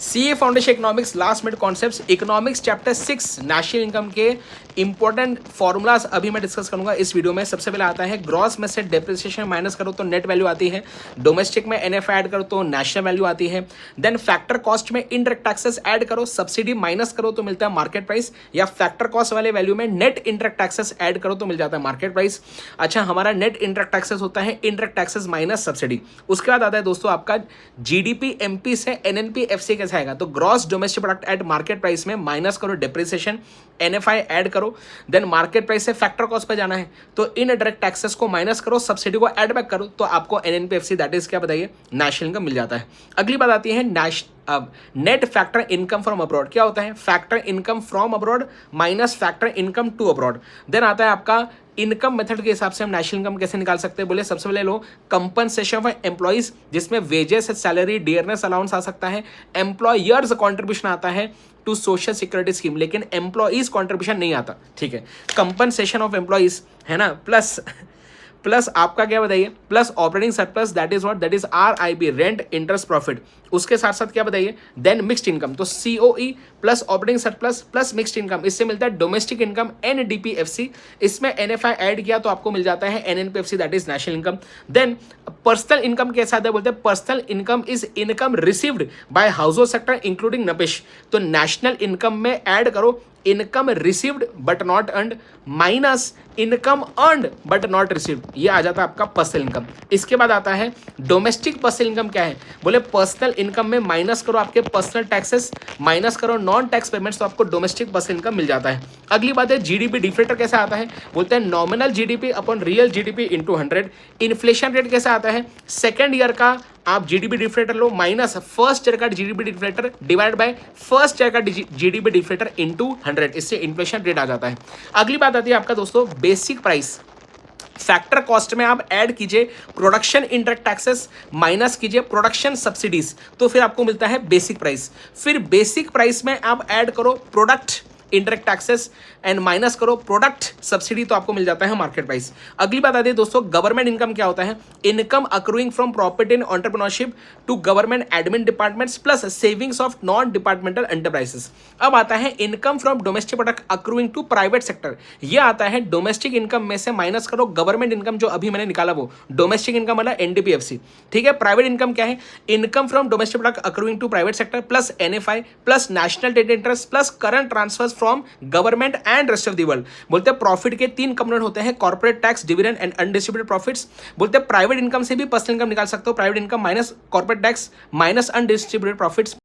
CA foundation economics last minute concepts economics chapter 6 national income के important formulas अभी मैं discuss करूंगा इस वीडियो में। सबसे पहले आता है ग्रॉस में से डेप्रिसिएशन माइनस करो तो नेट वैल्यू आती है, डोमेस्टिक में एनएफ ऐड करो तो नेशनल वैल्यू आती है, देन फैक्टर कॉस्ट में इनडायरेक्ट टैक्सेस ऐड करो, सब्सिडी माइनस करो तो मिलता है मार्केट प्राइस, या फैक्टर कॉस्ट वाले वैल्यू में नेट इनडायरेक्ट टैक्सेस ऐड करो तो मिल जाता है मार्केट प्राइस। अच्छा, हमारा नेट इनडायरेक्ट टैक्सेस होता है इनडायरेक्ट टैक्सेस माइनस सब्सिडी। उसके बाद आता है दोस्तों आपका जीडीपी एमपी से एनएनपी एफसी कैसे आएगा, तो gross domestic product at market price में माइनस करो डेप्रिसिएशन, एनएफआई ऐड करो, देन मार्केट प्राइस से फैक्टर कॉस्ट पे जाना है तो इन डायरेक्ट टैक्सेस को माइनस करो, सब्सिडी को ऐड बैक करो तो आपको एनएनपीएफसी दैट इज क्या बताइए नेशनल इनकम मिल जाता है। अगली बात आती है net factor income from abroad. क्या होता है factor income from abroad minus factor income to abroad. Then आता है आपका इनकम मेथड के हिसाब से हम नेशनल इनकम कैसे निकाल सकते हैं, बोले सबसे पहले लो कंपनसेशन फॉर एम्प्लॉइज जिसमें वेजेस सैलरी डियरनेस अलाउंस आ सकता है, एम्प्लॉयर्स कॉन्ट्रीब्यूशन आता है टू सोशल सिक्योरिटी स्कीम लेकिन एम्प्लॉइज कॉन्ट्रीब्यूशन नहीं आता, ठीक है। कंपनसेशन ऑफ एम्प्लॉइज है ना, प्लस आपका क्या बताइए plus operating surplus that is what that is RIB rent interest profit. उसके साथ साथ क्या बताइए देन मिक्स्ड इनकम, तो COE plus operating surplus plus mixed income, इससे मिलता है डोमेस्टिक इनकम एनडीपीएफसी, इसमें एनएफआई ऐड किया तो आपको मिल जाता है NNPFC that is national income. Then personal income के साथ बोलते हैं personal income is income received by household sector including नपिश, तो नेशनल इनकम में ऐड करो income received but not earned minus income earned but not received, ये आ जाता है आपका पर्सनल इनकम। इसके बाद आता है डोमेस्टिक पर्सनल इनकम। क्या है, बोले पर्सनल इनकम में माइनस करो आपके पर्सनल टैक्सेस, माइनस करो नॉन टैक्स पेमेंट्स तो आपको डोमेस्टिक पर्सनल इनकम मिल जाता है। अगली बात है जीडीपी डिफरेटर कैसे आता है, बोलते हैं nominal GDP upon real GDP into 100। Inflation rate कैसे आता है, सेकेंड ईयर का आप जीडीपी डिफरेटर लो माइनस फर्स्ट ईयर का GDP deflator divide by first year का जीडीपी डिफरेटर इंटू 100, इससे इन्फ्लेशन रेट आ जाता है। अगली बात आती है आपका दोस्तों बेसिक प्राइस। फैक्टर कॉस्ट में आप ऐड कीजिए प्रोडक्शन इनडायरेक्ट टैक्सेस माइनस कीजिए प्रोडक्शन सब्सिडीज तो फिर आपको मिलता है बेसिक प्राइस। फिर बेसिक प्राइस में आप ऐड करो product indirect taxes and minus करो प्रोडक्ट सब्सिडी तो आपको मिल जाता है मार्केट प्राइस। अगली बात आती है दोस्तों गवर्नमेंट इनकम क्या होता है, income accruing from property in entrepreneurship to government admin departments plus savings of non departmental enterprises. अब आता है income from domestic product accruing to private sector, ये आता है डोमेस्टिक इनकम में से माइनस करो गवर्नमेंट इनकम जो अभी मैंने निकाला वो डोमेस्टिक इनकम वाला एनडीपीएफसी, ठीक है। प्राइवेट इनकम क्या है, income from domestic product accruing to private sector plus NFI plus national debt interest plus current transfers from government and rest of the world. बोलते हैं प्रॉफिट के 3 कंपोनेंट होते हैं corporate tax dividend and undistributed profits. बोलते हैं private income से भी personal income निकाल सकते हो, private income minus corporate tax minus undistributed profits.